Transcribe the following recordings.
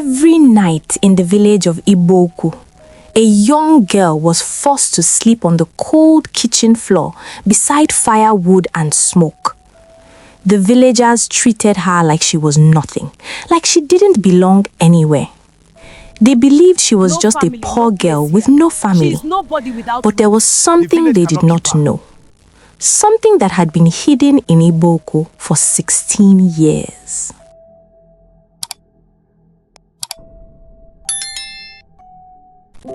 Every night in the village of Igbo-Ukwu, a young girl was forced to sleep on the cold kitchen floor beside firewood and smoke. The villagers treated her like she was nothing, like she didn't belong anywhere. They believed she was just a poor girl with no family. But there was something they did not know. Something that had been hidden in Igbo-Ukwu for 16 years.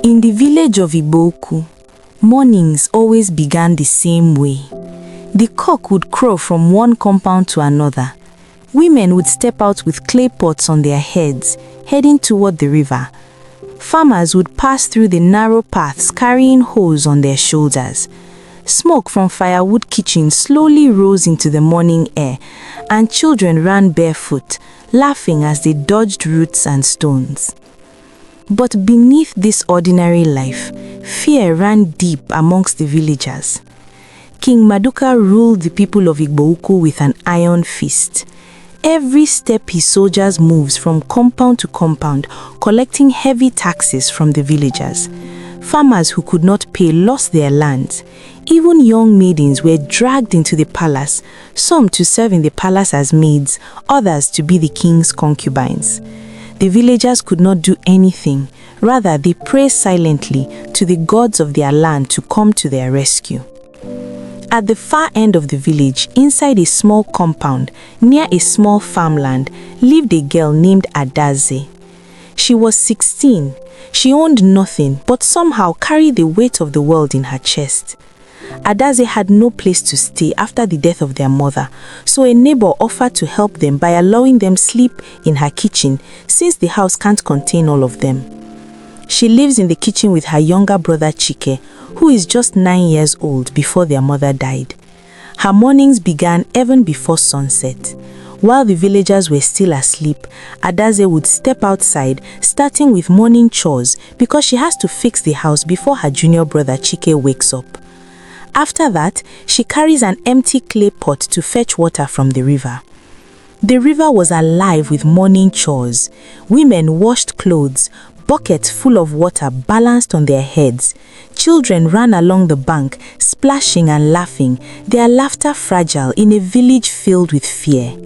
In the village of Igbo-Ukwu, mornings always began the same way. The cock would crow from one compound to another. Women would step out with clay pots on their heads, heading toward the river. Farmers would pass through the narrow paths carrying hoes on their shoulders. Smoke from firewood kitchens slowly rose into the morning air, and children ran barefoot, laughing as they dodged roots and stones. But beneath this ordinary life, fear ran deep amongst the villagers. King Maduka ruled the people of Igbo-Ukwu with an iron fist. Every step his soldiers moved from compound to compound, collecting heavy taxes from the villagers. Farmers who could not pay lost their lands. Even young maidens were dragged into the palace, some to serve in the palace as maids, others to be the king's concubines. The villagers could not do anything. Rather, they prayed silently to the gods of their land to come to their rescue. At the far end of the village, inside a small compound, near a small farmland, lived a girl named Adaeze. She was 16. She owned nothing, but somehow carried the weight of the world in her chest. Adaeze had no place to stay after the death of their mother, so a neighbor offered to help them by allowing them sleep in her kitchen, since the house can't contain all of them. She lives in the kitchen with her younger brother Chike, who is just 9 years old before their mother died. Her mornings began even before sunset. While the villagers were still asleep, Adaeze would step outside, starting with morning chores because she has to fix the house before her junior brother Chike wakes up. After that, she carries an empty clay pot to fetch water from the river. The river was alive with morning chores. Women washed clothes, buckets full of water balanced on their heads. Children ran along the bank, splashing and laughing, their laughter fragile in a village filled with fear.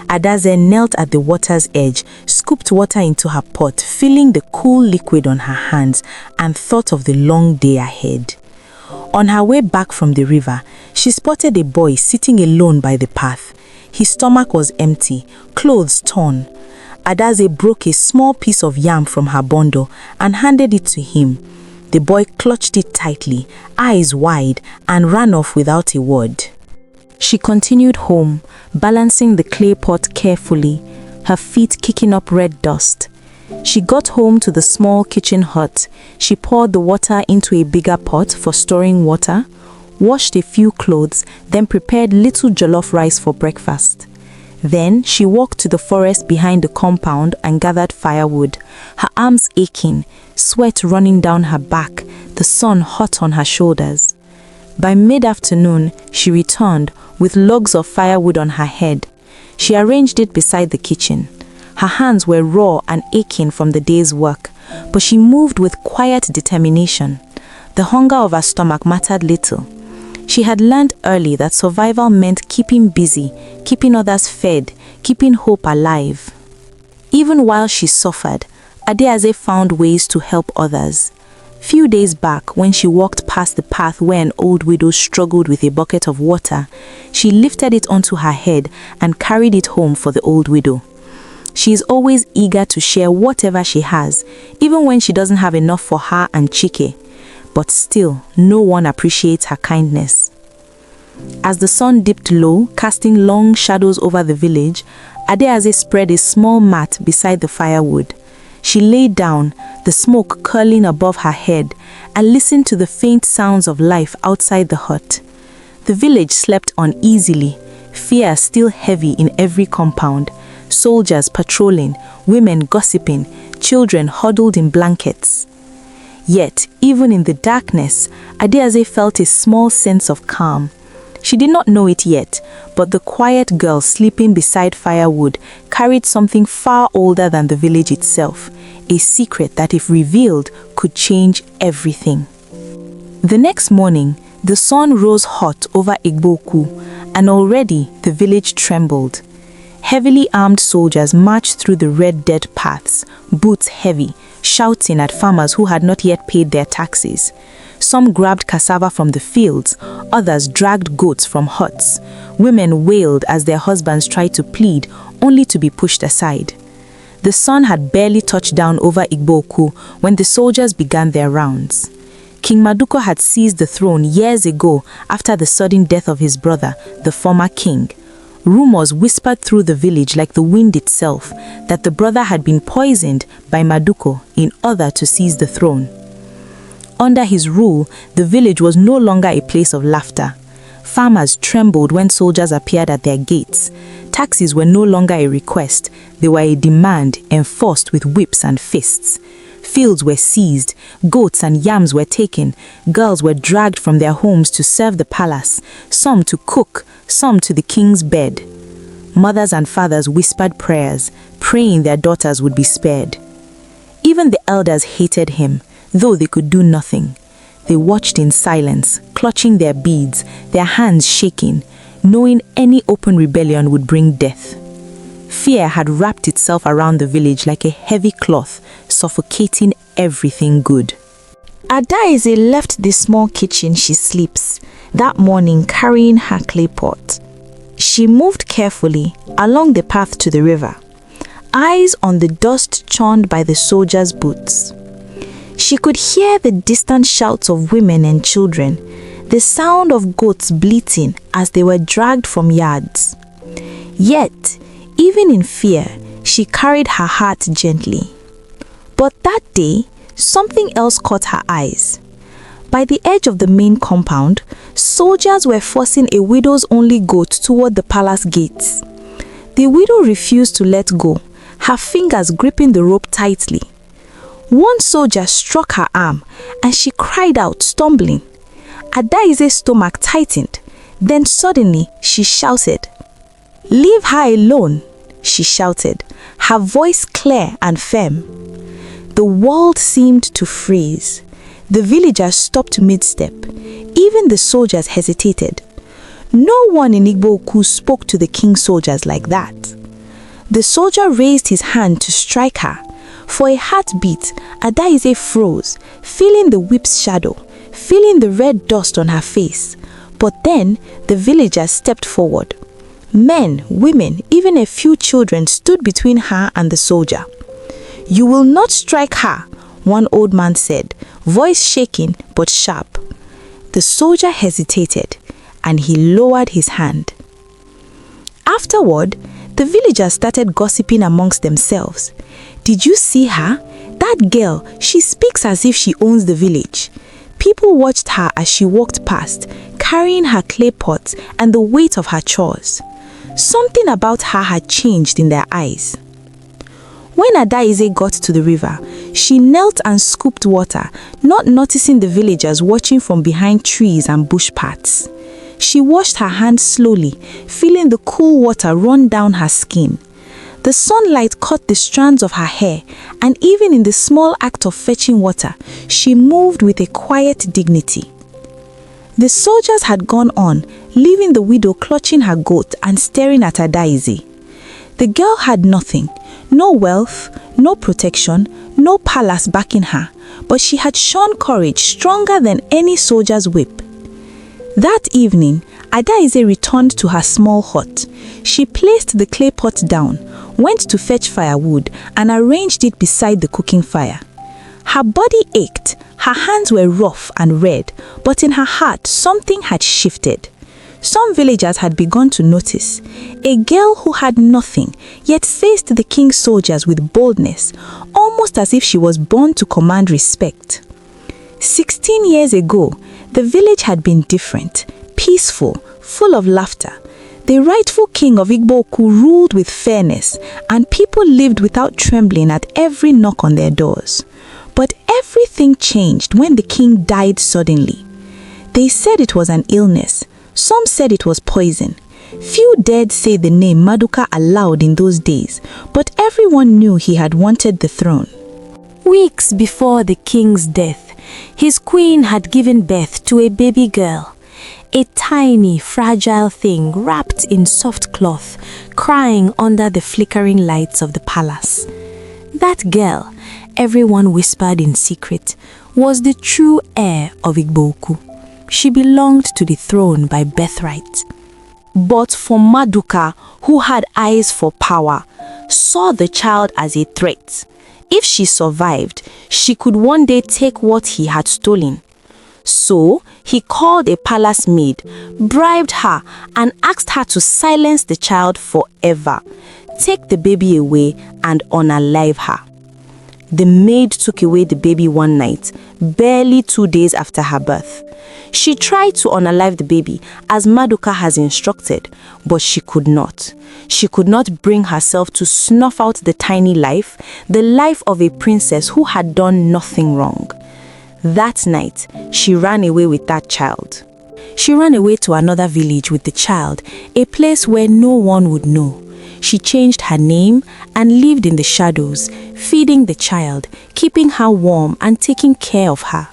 Adaeze knelt at the water's edge, scooped water into her pot, feeling the cool liquid on her hands, and thought of the long day ahead. On her way back from the river, she spotted a boy sitting alone by the path. His stomach was empty, clothes torn. Adaeze broke a small piece of yam from her bundle and handed it to him. The boy clutched it tightly, eyes wide, and ran off without a word. She continued home, balancing the clay pot carefully, her feet kicking up red dust. She got home to the small kitchen hut. She poured the water into a bigger pot for storing water, washed a few clothes, then prepared little jollof rice for breakfast. Then she walked to the forest behind the compound and gathered firewood, her arms aching, sweat running down her back, the sun hot on her shoulders. By mid-afternoon, she returned with logs of firewood on her head. She arranged it beside the kitchen. Her hands were raw and aching from the day's work, but she moved with quiet determination. The hunger of her stomach mattered little. She had learned early that survival meant keeping busy, keeping others fed, keeping hope alive. Even while she suffered, Adaeze found ways to help others. Few days back, when she walked past the path where an old widow struggled with a bucket of water, she lifted it onto her head and carried it home for the old widow. She is always eager to share whatever she has, even when she doesn't have enough for her and Chike. But still, no one appreciates her kindness. As the sun dipped low, casting long shadows over the village, Adaeze spread a small mat beside the firewood. She lay down, the smoke curling above her head, and listened to the faint sounds of life outside the hut. The village slept uneasily, fear still heavy in every compound. Soldiers patrolling, women gossiping, children huddled in blankets. Yet, even in the darkness, Adaeze felt a small sense of calm. She did not know it yet, but the quiet girl sleeping beside firewood carried something far older than the village itself, a secret that, if revealed, could change everything. The next morning, the sun rose hot over Igbo-Ukwu, and already the village trembled. Heavily armed soldiers marched through the red dirt paths, boots heavy, shouting at farmers who had not yet paid their taxes. Some grabbed cassava from the fields, others dragged goats from huts. Women wailed as their husbands tried to plead, only to be pushed aside. The sun had barely touched down over Igbo-Ukwu when the soldiers began their rounds. King Maduko had seized the throne years ago after the sudden death of his brother, the former king. Rumors whispered through the village like the wind itself that the brother had been poisoned by Maduko in order to seize the throne. Under his rule, the village was no longer a place of laughter. Farmers trembled when soldiers appeared at their gates. Taxes were no longer a request, they were a demand enforced with whips and fists. Fields were seized, goats and yams were taken, girls were dragged from their homes to serve the palace, some to cook, some to the king's bed. Mothers and fathers whispered prayers, praying their daughters would be spared. Even the elders hated him, though they could do nothing. They watched in silence, clutching their beads, their hands shaking, knowing any open rebellion would bring death. Fear had wrapped itself around the village like a heavy cloth, suffocating everything good. Adaeze left the small kitchen she sleeps that morning carrying her clay pot. She moved carefully along the path to the river, eyes on the dust churned by the soldiers' boots. She could hear the distant shouts of women and children, the sound of goats bleating as they were dragged from yards. Yet, even in fear, she carried her heart gently. But that day, something else caught her eyes. By the edge of the main compound, soldiers were forcing a widow's only goat toward the palace gates. The widow refused to let go, her fingers gripping the rope tightly. One soldier struck her arm, and she cried out, stumbling. Adaeze's stomach tightened. Then suddenly, she shouted. "Leave her alone," she shouted, her voice clear and firm. The world seemed to freeze. The villagers stopped mid-step. Even the soldiers hesitated. No one in Igbo-Ukwu spoke to the king's soldiers like that. The soldier raised his hand to strike her. For a heartbeat, Adaeze froze, feeling the whip's shadow, feeling the red dust on her face. But then, the villagers stepped forward. Men, women, even a few children stood between her and the soldier. "You will not strike her," one old man said, voice shaking but sharp. The soldier hesitated, and he lowered his hand. Afterward, the villagers started gossiping amongst themselves. "Did you see her? That girl, she speaks as if she owns the village." People watched her as she walked past, carrying her clay pot and the weight of her chores. Something about her had changed in their eyes. When Adaeze got to the river, she knelt and scooped water, not noticing the villagers watching from behind trees and bush paths. She washed her hands slowly, feeling the cool water run down her skin. The sunlight caught the strands of her hair, and even in the small act of fetching water, she moved with a quiet dignity. The soldiers had gone on, leaving the widow clutching her goat and staring at Adaeze. The girl had nothing, no wealth, no protection, no palace backing her, but she had shown courage stronger than any soldier's whip. That evening, Adaeze returned to her small hut. She placed the clay pot down, went to fetch firewood, and arranged it beside the cooking fire. Her body ached, her hands were rough and red, but in her heart something had shifted. Some villagers had begun to notice. A girl who had nothing, yet faced the king's soldiers with boldness, almost as if she was born to command respect. 16 years ago, the village had been different, peaceful, full of laughter. The rightful king of Igbo-Ukwu ruled with fairness, and people lived without trembling at every knock on their doors. But everything changed when the king died suddenly. They said it was an illness, Some said it was poison. Few dared say the name Maduka aloud in those days, but everyone knew he had wanted the throne. Weeks before the king's death, his queen had given birth to a baby girl, a tiny, fragile thing wrapped in soft cloth, crying under the flickering lights of the palace. That girl, everyone whispered in secret, was the true heir of Igbo-Ukwu. She belonged to the throne by birthright. But for Maduka, who had eyes for power, saw the child as a threat. If she survived, she could one day take what he had stolen. So he called a palace maid, bribed her, and asked her to silence the child forever, take the baby away, and unalive her. The maid took away the baby one night, barely 2 days after her birth. She tried to unalive the baby as Maduka has instructed, but she could not. She could not bring herself to snuff out the tiny life, the life of a princess who had done nothing wrong. That night, she ran away with that child. She ran away to another village with the child, a place where no one would know. She changed her name and lived in the shadows, feeding the child, keeping her warm and taking care of her.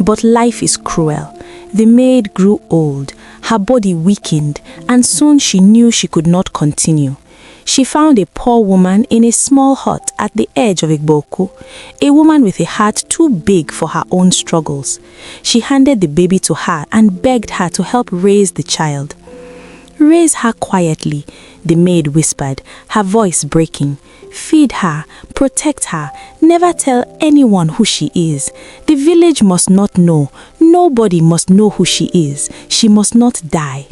But life is cruel. The maid grew old, her body weakened, and soon she knew she could not continue. She found a poor woman in a small hut at the edge of Igbo-Ukwu, a woman with a heart too big for her own struggles. She handed the baby to her and begged her to help raise the child. "Raise her quietly," the maid whispered, her voice breaking. "Feed her, protect her, never tell anyone who she is. The village must not know, nobody must know who she is. She must not die."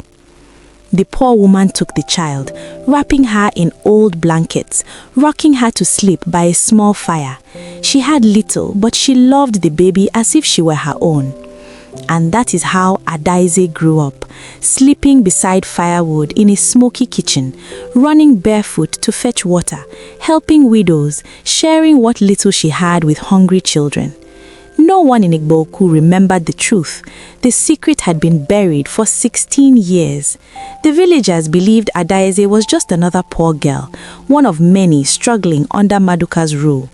The poor woman took the child, wrapping her in old blankets, rocking her to sleep by a small fire. She had little, but she loved the baby as if she were her own. And that is how Adaeze grew up, sleeping beside firewood in a smoky kitchen, running barefoot to fetch water, helping widows, sharing what little she had with hungry children. No one in Igbo-Ukwu remembered the truth. The secret had been buried for 16 years. The villagers believed Adaeze was just another poor girl, one of many struggling under Maduka's rule.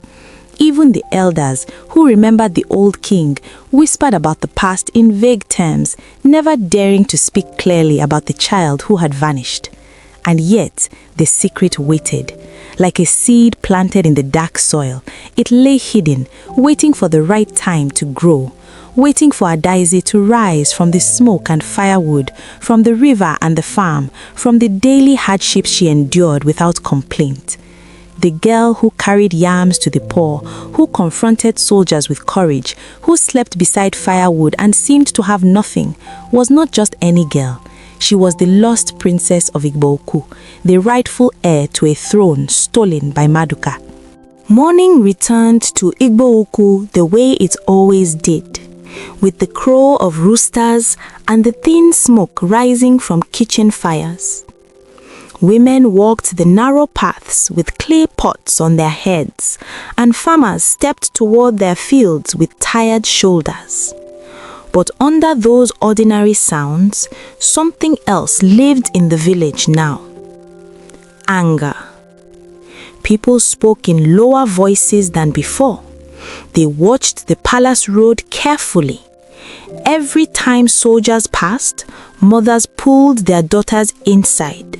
Even the elders, who remembered the old king, whispered about the past in vague terms, never daring to speak clearly about the child who had vanished. And yet, the secret waited. Like a seed planted in the dark soil, it lay hidden, waiting for the right time to grow, waiting for Adaeze to rise from the smoke and firewood, from the river and the farm, from the daily hardships she endured without complaint. The girl who carried yams to the poor, who confronted soldiers with courage, who slept beside firewood and seemed to have nothing, was not just any girl. She was the lost princess of Igbo-Ukwu, the rightful heir to a throne stolen by Maduka. Morning returned to Igbo-Ukwu the way it always did, with the crow of roosters and the thin smoke rising from kitchen fires. Women walked the narrow paths with clay pots on their heads, and farmers stepped toward their fields with tired shoulders. But under those ordinary sounds, something else lived in the village now. Anger. People spoke in lower voices than before. They watched the palace road carefully. Every time soldiers passed, mothers pulled their daughters inside.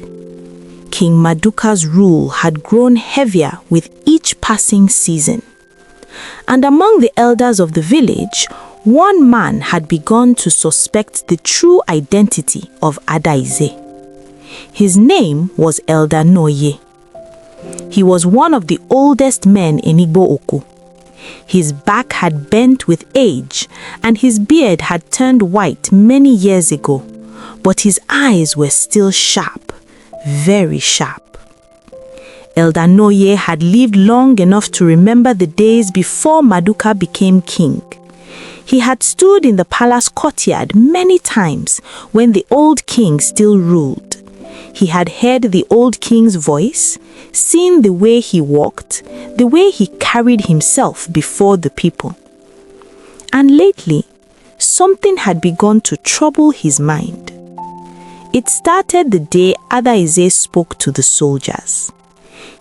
King Maduka's rule had grown heavier with each passing season. And among the elders of the village, one man had begun to suspect the true identity of Adaeze. His name was Elder Noye. He was one of the oldest men in Igbo-Ukwu. His back had bent with age, and his beard had turned white many years ago, but his eyes were still sharp. Very sharp. Elder Noye had lived long enough to remember the days before Maduka became king. He had stood in the palace courtyard many times when the old king still ruled. He had heard the old king's voice, seen the way he walked, the way he carried himself before the people. And lately, something had begun to trouble his mind. It started the day Adaeze spoke to the soldiers.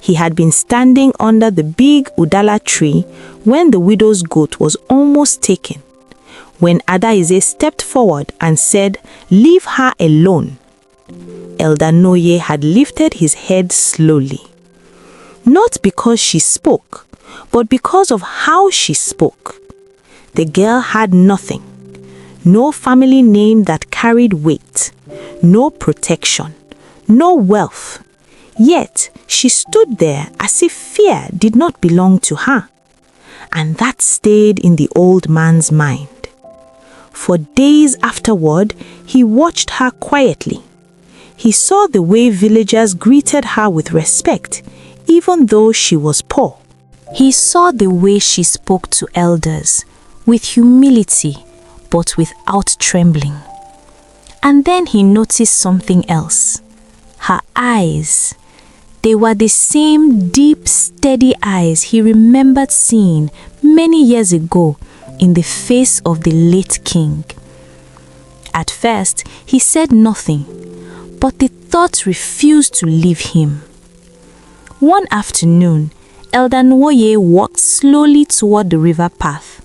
He had been standing under the big udala tree when the widow's goat was almost taken. When Adaeze stepped forward and said, "Leave her alone," Elder Noye had lifted his head slowly. Not because she spoke, but because of how she spoke. The girl had nothing. No family name that carried weight. No protection. No wealth. Yet she stood there as if fear did not belong to her. And that stayed in the old man's mind. For days afterward, he watched her quietly. He saw the way villagers greeted her with respect, even though she was poor. He saw the way she spoke to elders, with humility, but without trembling. And then he noticed something else. Her eyes. They were the same deep, steady eyes he remembered seeing many years ago in the face of the late king. At first, he said nothing, but the thought refused to leave him. One afternoon, Elder Nwoye walked slowly toward the river path.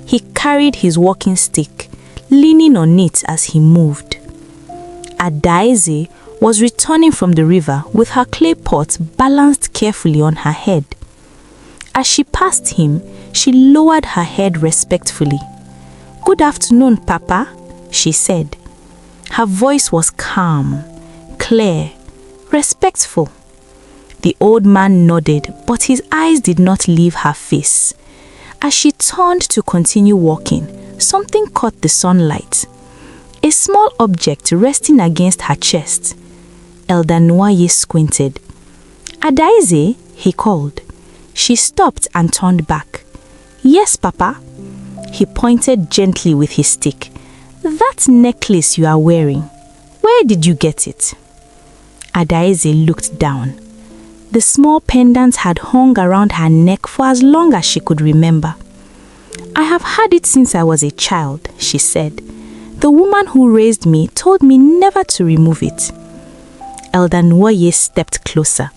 He carried his walking stick, leaning on it as he moved. Adaeze was returning from the river with her clay pot balanced carefully on her head. As she passed him, she lowered her head respectfully. "Good afternoon, Papa," she said. Her voice was calm, clear, respectful. The old man nodded, but his eyes did not leave her face. As she turned to continue walking, something caught the sunlight. A small object resting against her chest. Elder Nwoye squinted. "Adaeze," he called. She stopped and turned back. "Yes, Papa." He pointed gently with his stick. "That necklace you are wearing, where did you get it?" Adaeze looked down. The small pendant had hung around her neck for as long as she could remember. "I have had it since I was a child," she said. "The woman who raised me told me never to remove it." Elder Nwoye stepped closer.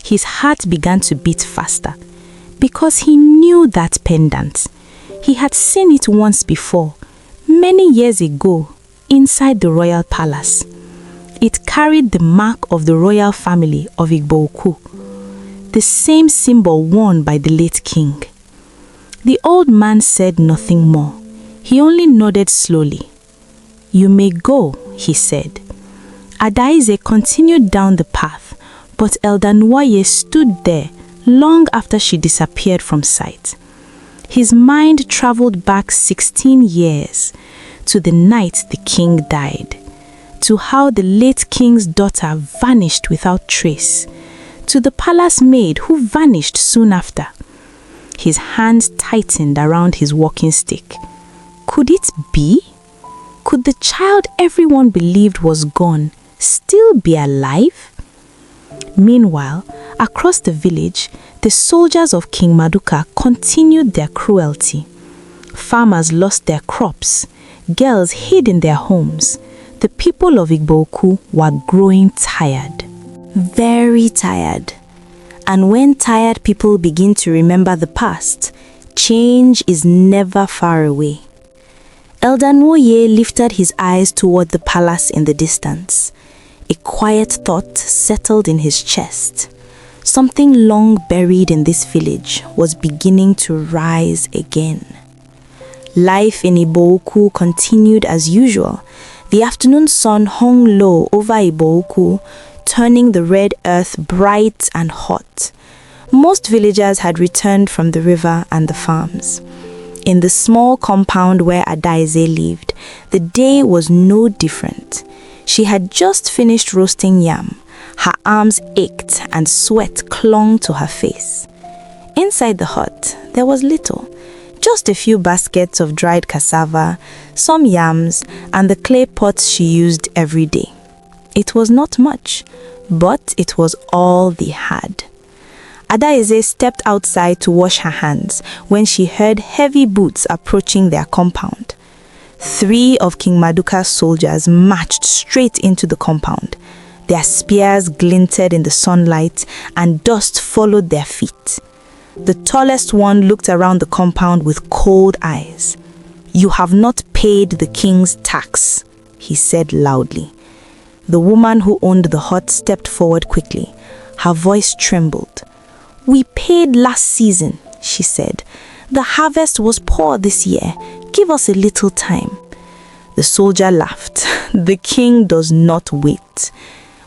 His heart began to beat faster because he knew that pendant. He had seen it once before, many years ago, inside the royal palace. It carried the mark of the royal family of Igbo-Ukwu, the same symbol worn by the late king. The old man said nothing more. He only nodded slowly. "You may go," he said. Adaeze continued down the path, but Elder Nwoye stood there long after she disappeared from sight. His mind traveled back 16 years to the night the king died, to how the late king's daughter vanished without trace, to the palace maid who vanished soon after. His hands tightened around his walking stick. Could it be? Could the child everyone believed was gone still be alive? Meanwhile, across the village, the soldiers of King Maduka continued their cruelty. Farmers lost their crops. Girls hid in their homes. The people of Igbo-Ukwu were growing tired. Very tired. And when tired people begin to remember the past, change is never far away. Elder Nwoye lifted his eyes toward the palace in the distance. A quiet thought settled in his chest. Something long buried in this village was beginning to rise again. Life in Igbo-Ukwu continued as usual. The afternoon sun hung low over Igbo-Ukwu, turning the red earth bright and hot. Most villagers had returned from the river and the farms. In the small compound where Adaeze lived, the day was no different. She had just finished roasting yam. Her arms ached and sweat clung to her face. Inside the hut, there was little. Just a few baskets of dried cassava, some yams, and the clay pots she used every day. It was not much, but it was all they had. Adaeze stepped outside to wash her hands when she heard heavy boots approaching their compound. 3 of King Maduka's soldiers marched straight into the compound. Their spears glinted in the sunlight and dust followed their feet. The tallest one looked around the compound with cold eyes. "You have not paid the king's tax," he said loudly. The woman who owned the hut stepped forward quickly. Her voice trembled. "We paid last season," she said. "The harvest was poor this year. Give us a little time." The soldier laughed. "The king does not wait."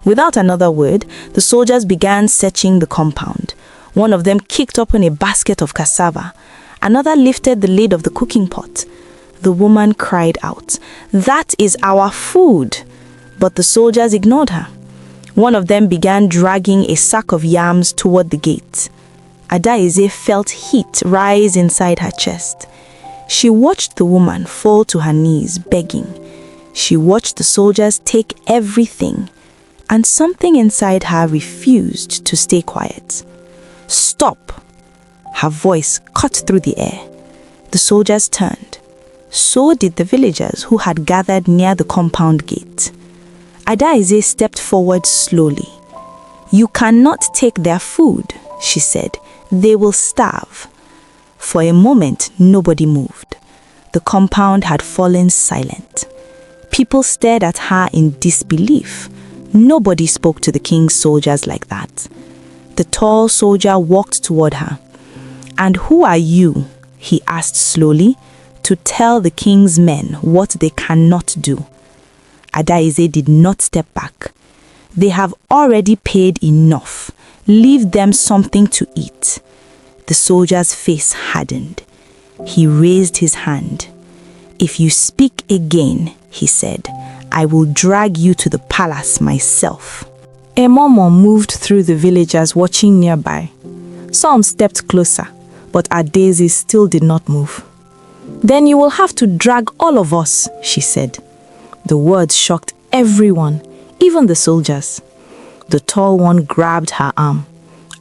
Without another word, the soldiers began searching the compound. One of them kicked open a basket of cassava. Another lifted the lid of the cooking pot. The woman cried out, "That is our food!" But the soldiers ignored her. One of them began dragging a sack of yams toward the gate. Adaeze felt heat rise inside her chest. She watched the woman fall to her knees, begging. She watched the soldiers take everything, and something inside her refused to stay quiet. "Stop!" Her voice cut through the air. The soldiers turned. So did the villagers who had gathered near the compound gate. Adaeze stepped forward slowly. "You cannot take their food," she said. "They will starve." For a moment, nobody moved. The compound had fallen silent. People stared at her in disbelief. Nobody spoke to the king's soldiers like that. The tall soldier walked toward her. "And who are you," he asked slowly, "to tell the king's men what they cannot do?" Adaeze did not step back. "They have already paid enough. Leave them something to eat." The soldier's face hardened. He raised his hand. "If you speak again," he said, "I will drag you to the palace myself." A murmur moved through the villagers watching nearby. Some stepped closer, but Adaeze still did not move. "Then you will have to drag all of us," she said. The words shocked everyone, even the soldiers. The tall one grabbed her arm.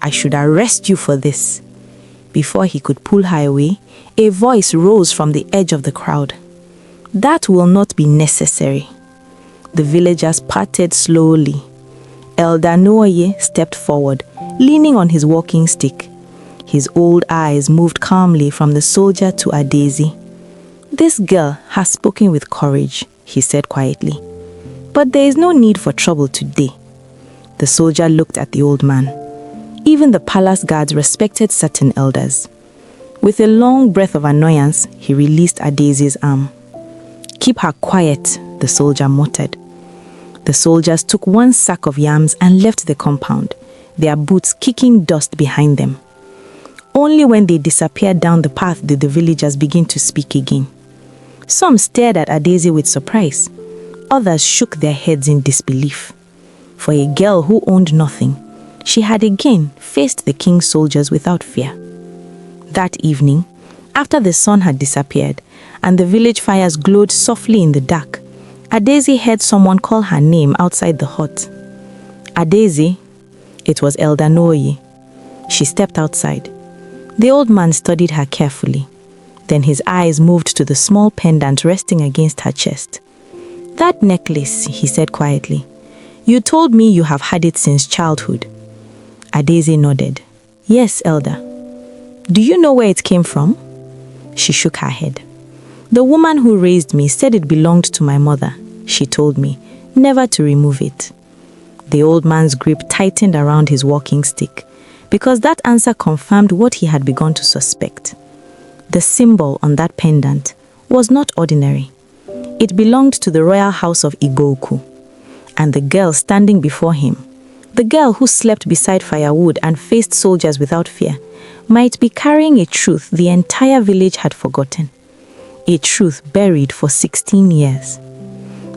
"I should arrest you for this." Before he could pull her away, a voice rose from the edge of the crowd. "That will not be necessary." The villagers parted slowly. Elder Noye stepped forward, leaning on his walking stick. His old eyes moved calmly from the soldier to Adaeze. "This girl has spoken with courage," he said quietly. "But there is no need for trouble today." The soldier looked at the old man. Even the palace guards respected certain elders. With a long breath of annoyance, he released Adaeze's arm. "Keep her quiet," the soldier muttered. The soldiers took one sack of yams and left the compound, their boots kicking dust behind them. Only when they disappeared down the path did the villagers begin to speak again. Some stared at Adaeze with surprise. Others shook their heads in disbelief. For a girl who owned nothing, she had again faced the king's soldiers without fear. That evening, after the sun had disappeared and the village fires glowed softly in the dark, Adaeze heard someone call her name outside the hut. "Adaeze." It was Elder Noye. She stepped outside. The old man studied her carefully. Then his eyes moved to the small pendant resting against her chest. "That necklace," he said quietly. "You told me you have had it since childhood." Adaeze nodded. "Yes, Elder." "Do you know where it came from?" She shook her head. "The woman who raised me said it belonged to my mother. She told me never to remove it." The old man's grip tightened around his walking stick, because that answer confirmed what he had begun to suspect. The symbol on that pendant was not ordinary. It belonged to the royal house of Igbo-Ukwu. And the girl standing before him, the girl who slept beside firewood and faced soldiers without fear, might be carrying a truth the entire village had forgotten. A truth buried for 16 years.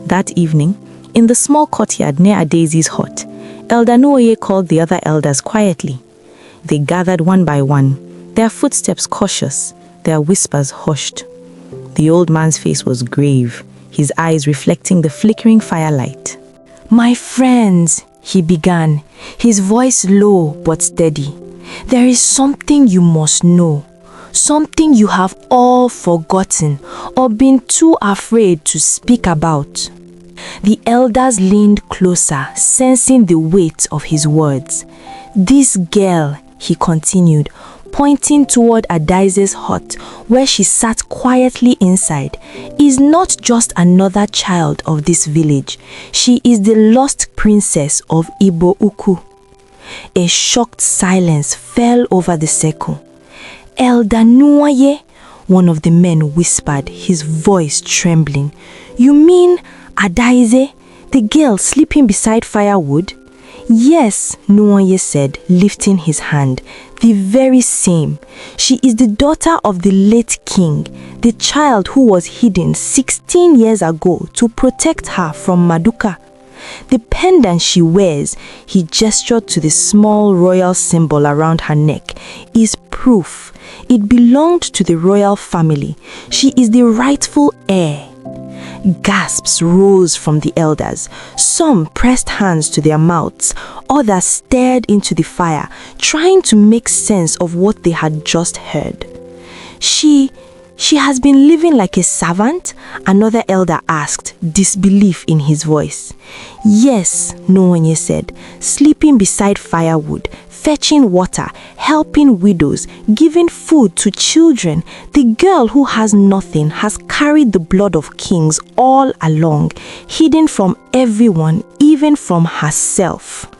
That evening, in the small courtyard near Adaeze's hut, Elder Noye called the other elders quietly. They gathered one by one, their footsteps cautious, their whispers hushed. The old man's face was grave, his eyes reflecting the flickering firelight. "My friends," he began, his voice low but steady, "there is something you must know. something you have all forgotten or been too afraid to speak about. The elders leaned closer, sensing the weight of his words. This girl, he continued, pointing toward Adaeze's hut, where she sat quietly inside, is not just another child of this village. She is the lost princess of Igbo-Ukwu. A shocked silence fell over the circle. Elder Nuaye, one of the men whispered, his voice trembling. You mean Adaeze, the girl sleeping beside firewood? Yes, Nuaye said, lifting his hand. The very same. She is the daughter of the late king, the child who was hidden 16 years ago to protect her from Maduka. The pendant she wears, he gestured to the small royal symbol around her neck, is proof. It belonged to the royal family. She is the rightful heir. Gasps rose from the elders. Some pressed hands to their mouths. Others stared into the fire, trying to make sense of what they had just heard. She has been living like a servant? Another elder asked, disbelief in his voice. Yes, Noonye said, sleeping beside firewood, fetching water, helping widows, giving food to children. The girl who has nothing has carried the blood of kings all along, hidden from everyone, even from herself.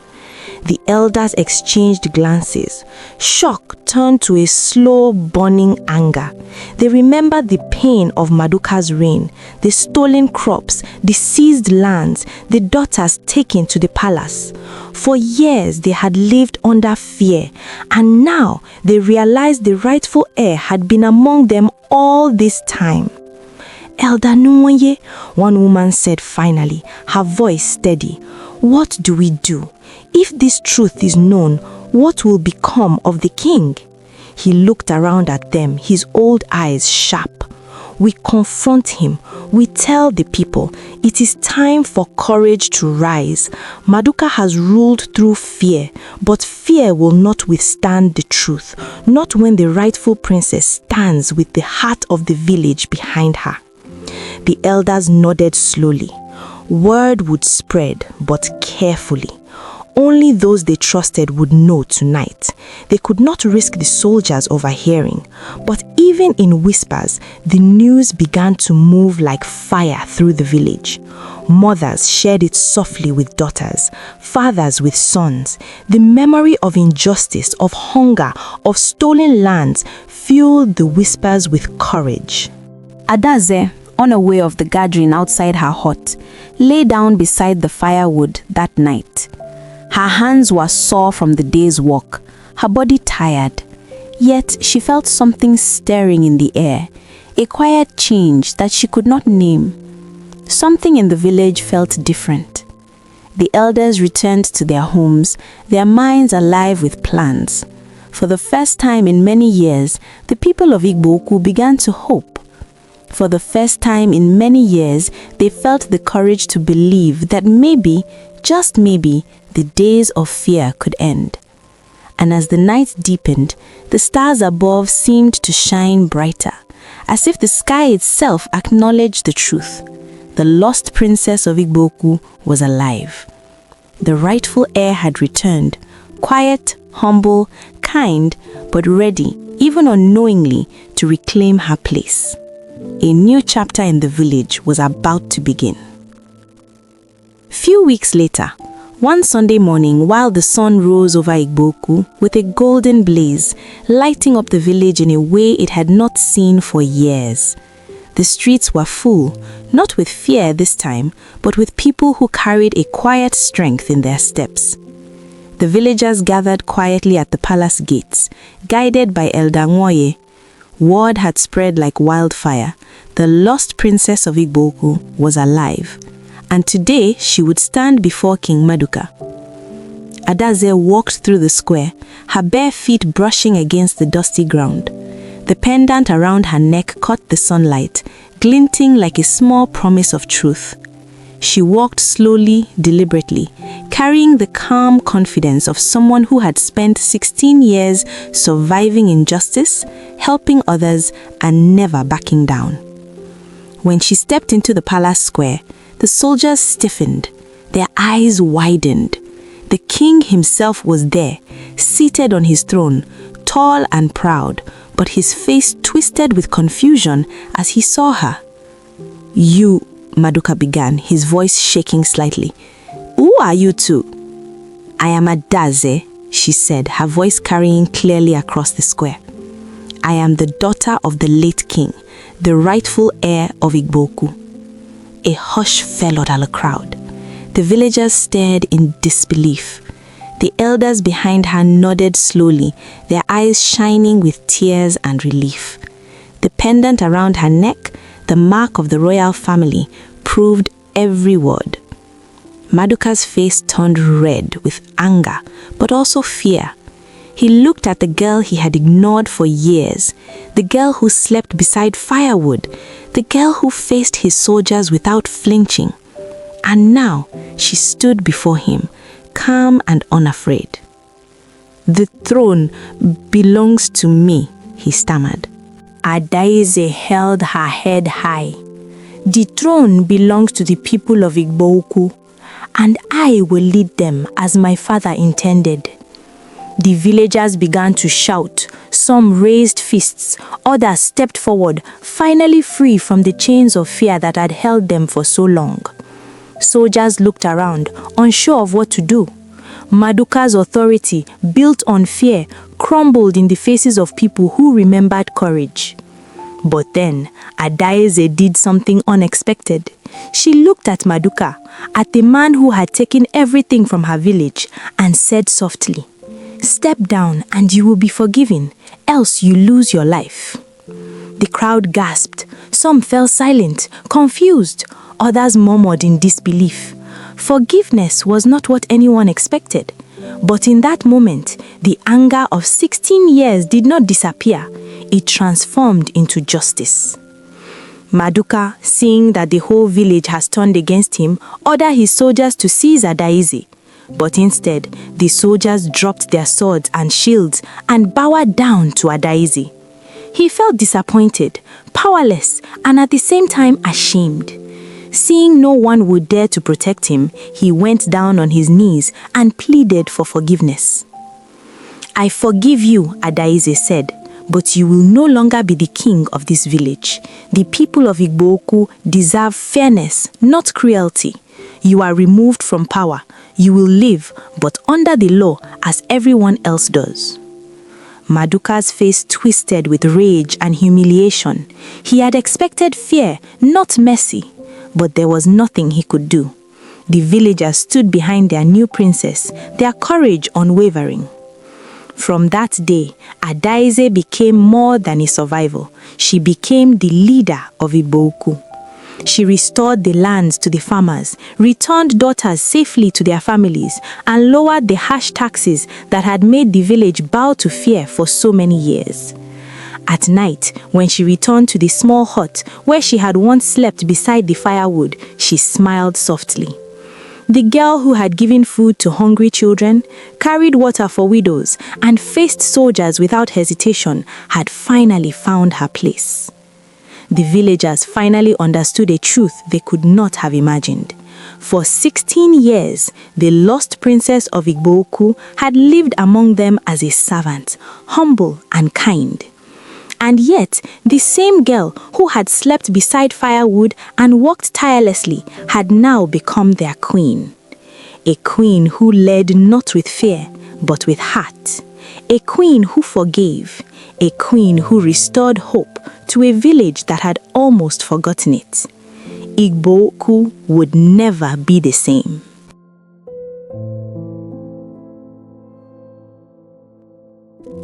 The elders exchanged glances. Shock turned to a slow, burning anger. They remembered the pain of Maduka's reign, the stolen crops, the seized lands, the daughters taken to the palace. For years they had lived under fear, and now they realized the rightful heir had been among them all this time. Elder Nuonye, one woman said finally, her voice steady. What do we do? If this truth is known, what will become of the king? He looked around at them, his old eyes sharp. We confront him. We tell the people, it is time for courage to rise. Maduka has ruled through fear, but fear will not withstand the truth, not when the rightful princess stands with the heart of the village behind her. The elders nodded slowly. Word would spread, but carefully. Only those they trusted would know tonight. They could not risk the soldiers overhearing. But even in whispers, the news began to move like fire through the village. Mothers shared it softly with daughters, fathers with sons. The memory of injustice, of hunger, of stolen lands fueled the whispers with courage. Adaeze, unaware of the gathering outside her hut, lay down beside the firewood that night. Her hands were sore from the day's work, her body tired. Yet she felt something stirring in the air, a quiet change that she could not name. Something in the village felt different. The elders returned to their homes, their minds alive with plans. For the first time in many years, the people of Igbo-Ukwu began to hope. For the first time in many years, they felt the courage to believe that maybe, just maybe, the days of fear could end. And as the night deepened, the stars above seemed to shine brighter, as if the sky itself acknowledged the truth. The lost princess of Igbo-Ukwu was alive. The rightful heir had returned, quiet, humble, kind, but ready, even unknowingly, to reclaim her place. A new chapter in the village was about to begin. Few weeks later, one Sunday morning, while the sun rose over Igbo-Ukwu with a golden blaze, lighting up the village in a way it had not seen for years. The streets were full, not with fear this time, but with people who carried a quiet strength in their steps. The villagers gathered quietly at the palace gates, guided by Elder Nwoye. Word had spread like wildfire. The lost princess of Igbo-Ukwu was alive, and today she would stand before King Maduka. Adaeze walked through the square, her bare feet brushing against the dusty ground. The pendant around her neck caught the sunlight, glinting like a small promise of truth. She walked slowly, deliberately, carrying the calm confidence of someone who had spent 16 years surviving injustice, helping others, and never backing down. When she stepped into the palace square, the soldiers stiffened, their eyes widened. The king himself was there, seated on his throne, tall and proud, but his face twisted with confusion as he saw her. "You," Maduka began, his voice shaking slightly. "Who are you two?" "I am Adaeze," she said, her voice carrying clearly across the square. "I am the daughter of the late king, the rightful heir of Igbo-Ukwu." A hush fell on the crowd. The villagers stared in disbelief. The elders behind her nodded slowly, their eyes shining with tears and relief. The pendant around her neck, the mark of the royal family, proved every word. Maduka's face turned red with anger, but also fear. He looked at the girl he had ignored for years, the girl who slept beside firewood, the girl who faced his soldiers without flinching. And now she stood before him, calm and unafraid. "The throne belongs to me," he stammered. Adaeze held her head high. "The throne belongs to the people of Igbo-Ukwu, and I will lead them as my father intended." The villagers began to shout. Some raised fists, others stepped forward, finally free from the chains of fear that had held them for so long. Soldiers looked around, unsure of what to do. Maduka's authority, built on fear, crumbled in the faces of people who remembered courage. But then, Adaeze did something unexpected. She looked at Maduka, at the man who had taken everything from her village, and said softly, "Step down and you will be forgiven, else you lose your life." The crowd gasped. Some fell silent, confused. Others murmured in disbelief. Forgiveness was not what anyone expected. But in that moment, the anger of 16 years did not disappear. It transformed into justice. Maduka, seeing that the whole village has turned against him, ordered his soldiers to seize Adaeze. But instead, the soldiers dropped their swords and shields and bowed down to Adaeze. He felt disappointed, powerless, and at the same time ashamed. Seeing no one would dare to protect him, he went down on his knees and pleaded for forgiveness. "I forgive you," Adaeze said, "but you will no longer be the king of this village. The people of Igbo-Ukwu deserve fairness, not cruelty. You are removed from power. You will live, but under the law as everyone else does." Maduka's face twisted with rage and humiliation. He had expected fear, not mercy. But there was nothing he could do. The villagers stood behind their new princess, their courage unwavering. From that day, Adaeze became more than a survivor. She became the leader of Igbo-Ukwu. She restored the lands to the farmers, returned daughters safely to their families, and lowered the harsh taxes that had made the village bow to fear for so many years. At night, when she returned to the small hut where she had once slept beside the firewood, she smiled softly. The girl who had given food to hungry children, carried water for widows, and faced soldiers without hesitation had finally found her place. The villagers finally understood a truth they could not have imagined. For 16 years, the lost princess of Igbo-Ukwu had lived among them as a servant, humble and kind. And yet, the same girl who had slept beside firewood and worked tirelessly had now become their queen. A queen who led not with fear, but with heart. A queen who forgave. A queen who restored hope to a village that had almost forgotten it. Igbo-Ukwu would never be the same.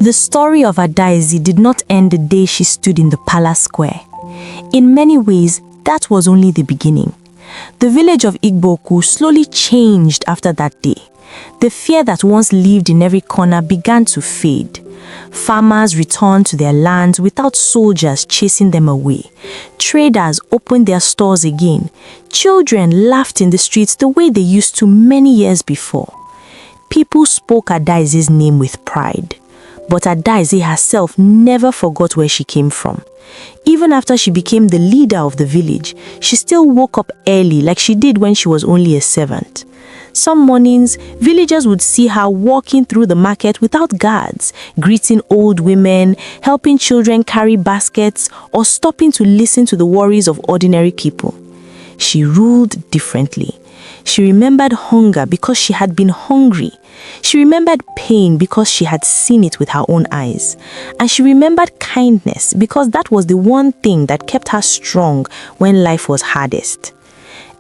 The story of Adaeze did not end the day she stood in the palace square. In many ways, that was only the beginning. The village of Igbo-Ukwu slowly changed after that day. The fear that once lived in every corner began to fade. Farmers returned to their lands without soldiers chasing them away. Traders opened their stores again. Children laughed in the streets the way they used to many years before. People spoke Adaeze's name with pride. But Adaeze herself never forgot where she came from. Even after she became the leader of the village, she still woke up early like she did when she was only a servant. Some mornings, villagers would see her walking through the market without guards, greeting old women, helping children carry baskets, or stopping to listen to the worries of ordinary people. She ruled differently. She remembered hunger because she had been hungry. She remembered pain because she had seen it with her own eyes. And she remembered kindness because that was the one thing that kept her strong when life was hardest.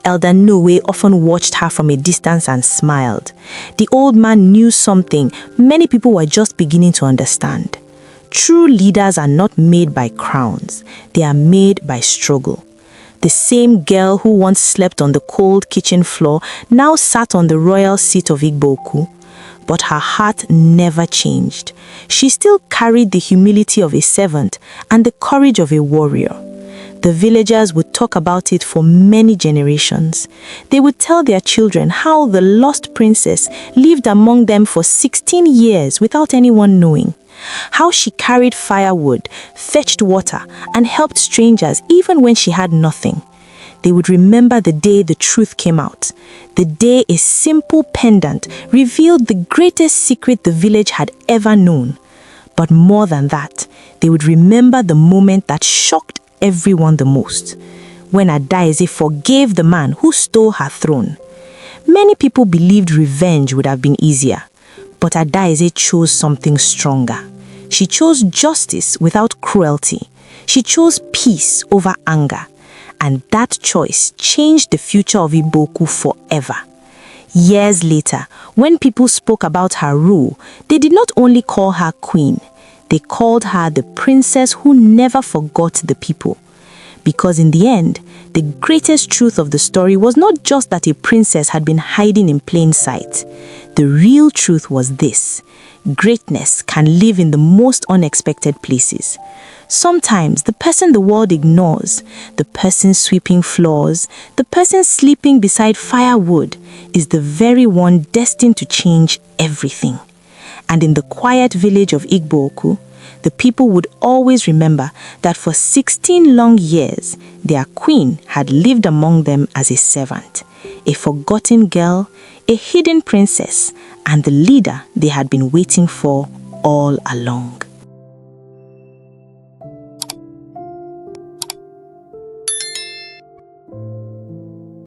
Elder Noe often watched her from a distance and smiled. The old man knew something many people were just beginning to understand. True leaders are not made by crowns. They are made by struggle. The same girl who once slept on the cold kitchen floor now sat on the royal seat of Igbo-Ukwu. But her heart never changed. She still carried the humility of a servant and the courage of a warrior. The villagers would talk about it for many generations. They would tell their children how the lost princess lived among them for 16 years without anyone knowing. How she carried firewood, fetched water, and helped strangers even when she had nothing. They would remember the day the truth came out. The day a simple pendant revealed the greatest secret the village had ever known. But more than that, they would remember the moment that shocked everyone the most, when Adaeze forgave the man who stole her throne. Many people believed revenge would have been easier, but Adaeze chose something stronger. She chose justice without cruelty. She chose peace over anger. And that choice changed the future of Igbo-Ukwu forever. Years later, when people spoke about her rule, they did not only call her queen, they called her the princess who never forgot the people. Because in the end, the greatest truth of the story was not just that a princess had been hiding in plain sight. The real truth was this: greatness can live in the most unexpected places. Sometimes the person the world ignores, the person sweeping floors, the person sleeping beside firewood, is the very one destined to change everything. And in the quiet village of Igbo-Ukwu, the people would always remember that for 16 long years, their queen had lived among them as a servant, a forgotten girl, a hidden princess, and the leader they had been waiting for all along.